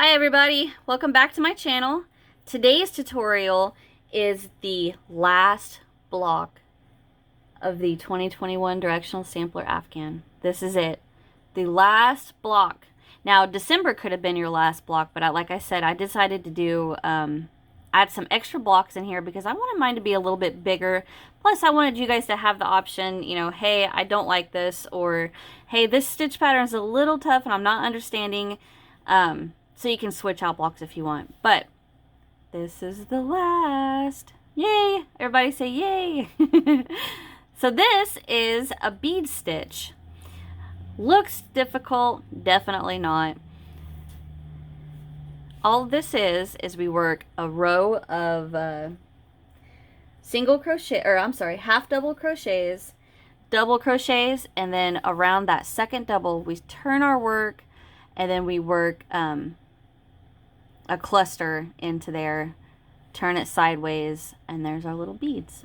Hi everybody, welcome back to my channel. Today's tutorial is the last block of the 2021 Directional Sampler Afghan. This is it, the last block. Now December could have been your last block, but like I said, I decided to do add some extra blocks in here because I wanted mine to be a little bit bigger. Plus I wanted you guys to have the option, you know, hey, I don't like this, or hey, this stitch pattern is a little tough and I'm not understanding. So you can switch out blocks if you want. But this is the last. Yay! Everybody say yay! So this is a bead stitch. Looks difficult, definitely not. All this is we work a row of single crochet, or I'm sorry, half double crochets, double crochets, and then around that second double we turn our work, and then we work a cluster into there, turn it sideways, and there's our little beads.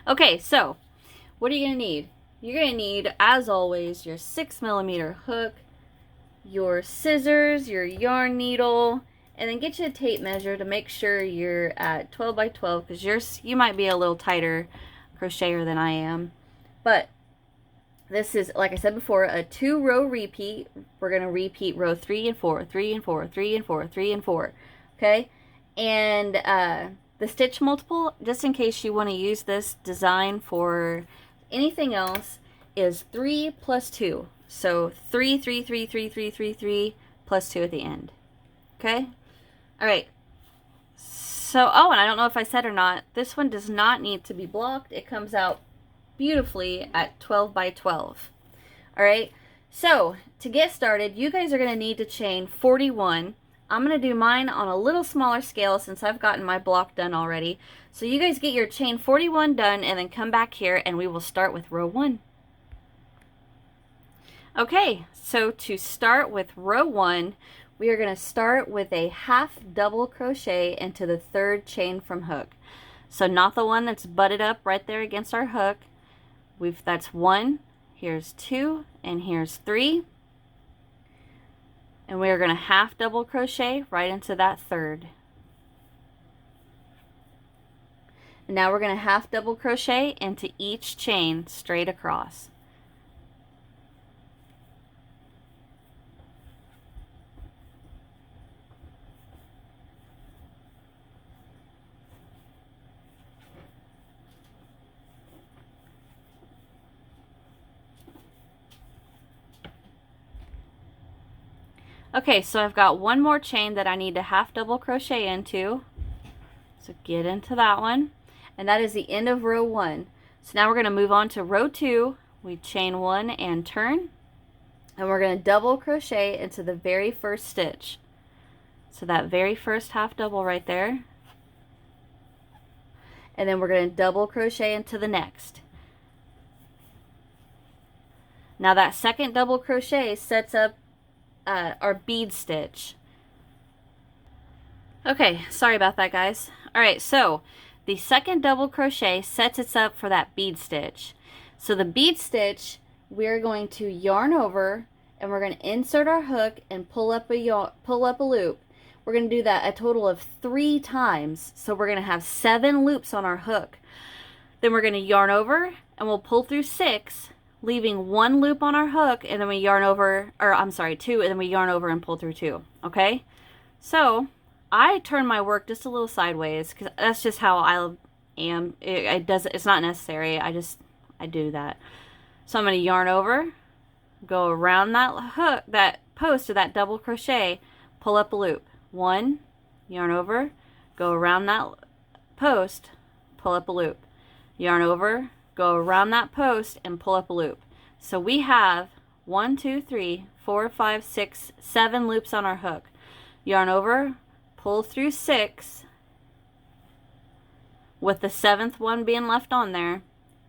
Okay, so what are you gonna need? You're gonna need, as always, your 6mm hook, your scissors, your yarn needle, and then get you a tape measure to make sure you're at 12 by 12, because you might be a little tighter crocheter than I am. But this is, like I said before, a 2-row repeat. We're going to repeat row 3 and 4, 3 and 4, 3 and 4, 3 and 4. Okay? And the stitch multiple, just in case you want to use this design for anything else, is 3 plus 2. So 3, 3, 3, 3, 3, 3, 3, plus 2 at the end. Okay? Alright. So, oh, and I don't know if I said or not, this one does not need to be blocked. It comes out beautifully at 12 by 12. Alright, so to get started, you guys are going to need to chain 41. I'm going to do mine on a little smaller scale since I've gotten my block done already. So you guys get your chain 41 done and then come back here and we will start with row 1. Okay, so to start with row 1, we are going to start with a half double crochet into the 3rd chain from hook. So not the one that's butted up right there against our hook. That's 1, here's 2, and here's 3. And we are going to half double crochet right into that 3rd. And now we're going to half double crochet into each chain straight across. Okay, so I've got one more chain that I need to half double crochet into. So get into that one. And that is the end of row 1. So now we're going to move on to row 2. We chain 1 and turn. And we're going to double crochet into the very first stitch. So that very first half double right there. And then we're going to double crochet into the next. Now that second double crochet sets up our bead stitch. Okay, sorry about that, guys. Alright, so the second double crochet sets us up for that bead stitch. So the bead stitch, we're going to yarn over and we're going to insert our hook and pull up a loop. We're going to do that a total of 3 times. So we're going to have 7 loops on our hook. Then we're going to yarn over and we'll pull through 6, leaving 1 loop on our hook, and then we yarn over, or I'm sorry, 2, and then we yarn over and pull through 2. Okay? So I turn my work just a little sideways because that's just how I am. It's not necessary. I do that. So I'm going to yarn over, go around that hook, that post, or that double crochet, pull up a loop. 1, yarn over, go around that post, pull up a loop. Yarn over, go around that post and pull up a loop. So we have 1, 2, 3, 4, 5, 6, 7 loops on our hook. Yarn over, pull through 6, with the 7th one being left on there.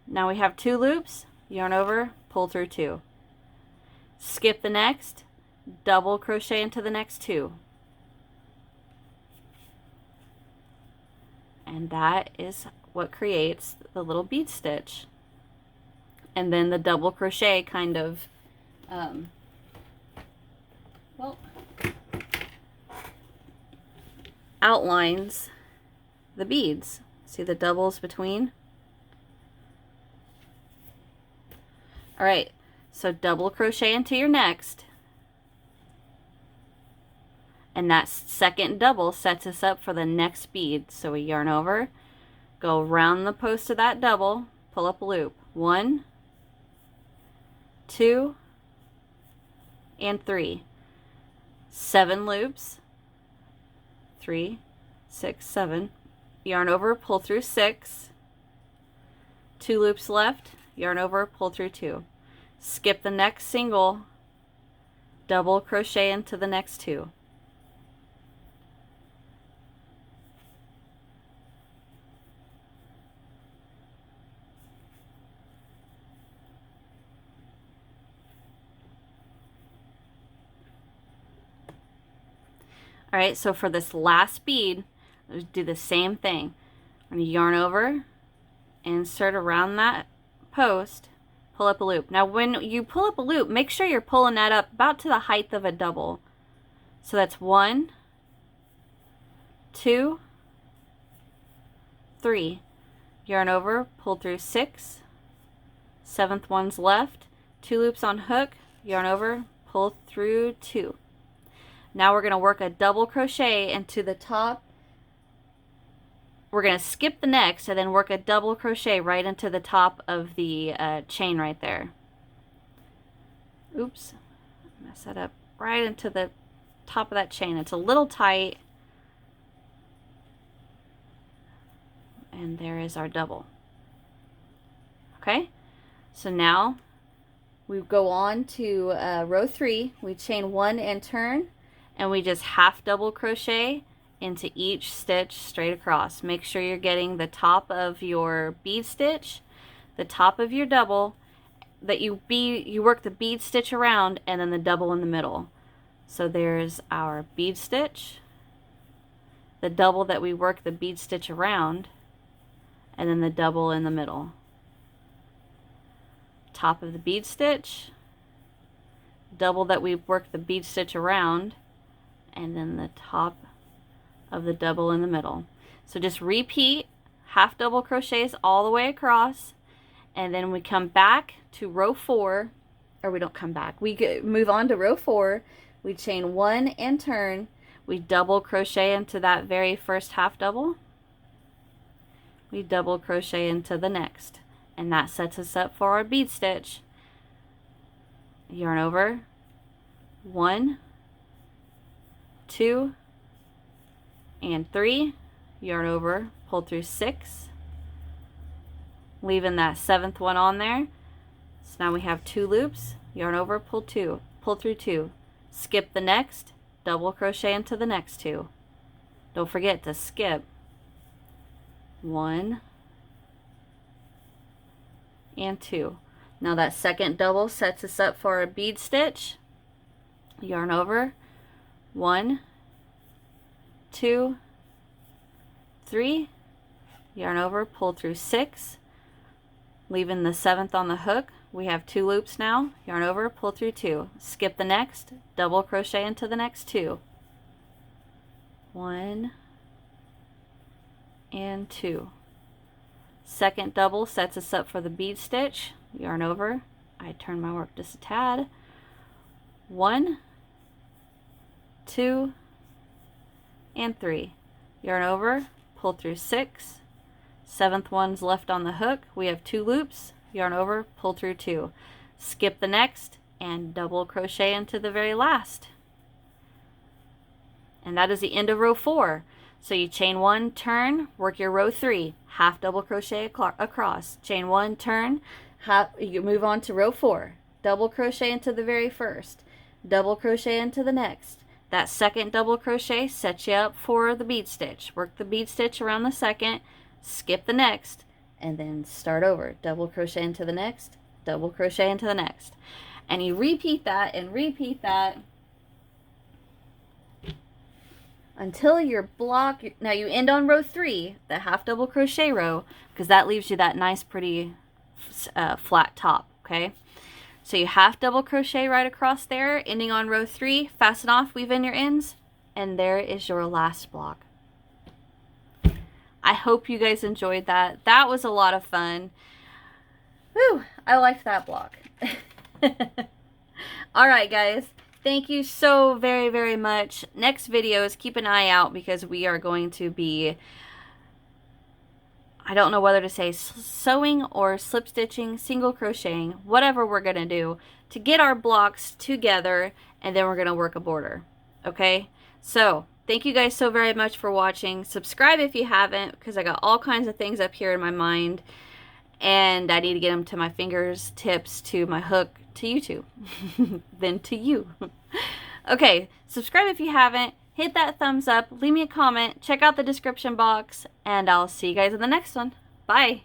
Now we have 2 loops, yarn over, pull through 2. Skip the next, double crochet into the next 2. And that is what creates the little bead stitch. And then the double crochet kind of well, outlines the beads. See the doubles between? Alright, so double crochet into your next. And that second double sets us up for the next bead. So we yarn over, go around the post of that double, pull up a loop. 1, 2, and 3. 7 loops. 3, 6, 7. Yarn over, pull through 6. 2 loops left. Yarn over, pull through 2. Skip the next single, double crochet into the next 2. Alright, so for this last bead, let's do the same thing. I'm going to yarn over, insert around that post, pull up a loop. Now when you pull up a loop, make sure you're pulling that up about to the height of a double. So that's 1, 2, 3. Yarn over, pull through 6. 7th one's left. 2 loops on hook, yarn over, pull through 2. Now we're going to work a double crochet into the top. We're going to skip the next and then work a double crochet right into the top of the chain right there. Oops, mess that up. Right into the top of that chain. It's a little tight. And there is our double. Okay, so now we go on to row 3. We chain 1 and turn. And we just half double crochet into each stitch straight across. Make sure you're getting the top of your bead stitch, the top of your double, that you work the bead stitch around, and then the double in the middle. So there's our bead stitch, the double that we work the bead stitch around, and then the double in the middle. Top of the bead stitch, double that we work the bead stitch around, and then the top of the double in the middle. So just repeat half double crochets all the way across, and then we come back to row 4, or we don't come back, we move on to row 4. We chain 1 and turn. We double crochet into that very first half double. We double crochet into the next, and that sets us up for our bead stitch. Yarn over, 1, 2, and 3. Yarn over, pull through 6, leaving that 7th one on there. So now we have 2 loops. Yarn over, pull through 2. Skip the next, double crochet into the next 2. Don't forget to skip. 1 and 2. Now that second double sets us up for a bead stitch. Yarn over, 1, 2, 3. Yarn over, pull through 6, leaving the 7th on the hook. We have 2 loops now. Yarn over, pull through 2. Skip the next, double crochet into the next 2. 1 and 2. Second double sets us up for the bead stitch. Yarn over, I turn my work just a tad. 1, 2, and 3. Yarn over, pull through 6. 7th one's left on the hook. We have 2 loops. Yarn over, pull through 2. Skip the next and double crochet into the very last. And that is the end of row 4. So you chain 1, turn, work your row 3, half double crochet across. Chain 1, turn, you move on to row 4. Double crochet into the very first. Double crochet into the next. That second double crochet sets you up for the bead stitch. Work the bead stitch around the second, skip the next, and then start over. Double crochet into the next, double crochet into the next. And you repeat that and repeat that until your block, now you end on row 3, the half double crochet row, because that leaves you that nice pretty flat top, okay? So you half double crochet right across there, ending on row 3, fasten off, weave in your ends, and there is your last block. I hope you guys enjoyed that. That was a lot of fun. Whew, I liked that block. Alright guys, thank you so very, very much. Next videos, keep an eye out because we are going to be, I don't know whether to say sewing or slip stitching, single crocheting, whatever we're going to do to get our blocks together, and then we're going to work a border. Okay? So, thank you guys so very much for watching. Subscribe if you haven't, because I got all kinds of things up here in my mind, and I need to get them to my fingers, tips, to my hook, to YouTube, then to you. Okay, subscribe if you haven't. Hit that thumbs up, leave me a comment, check out the description box, and I'll see you guys in the next one. Bye!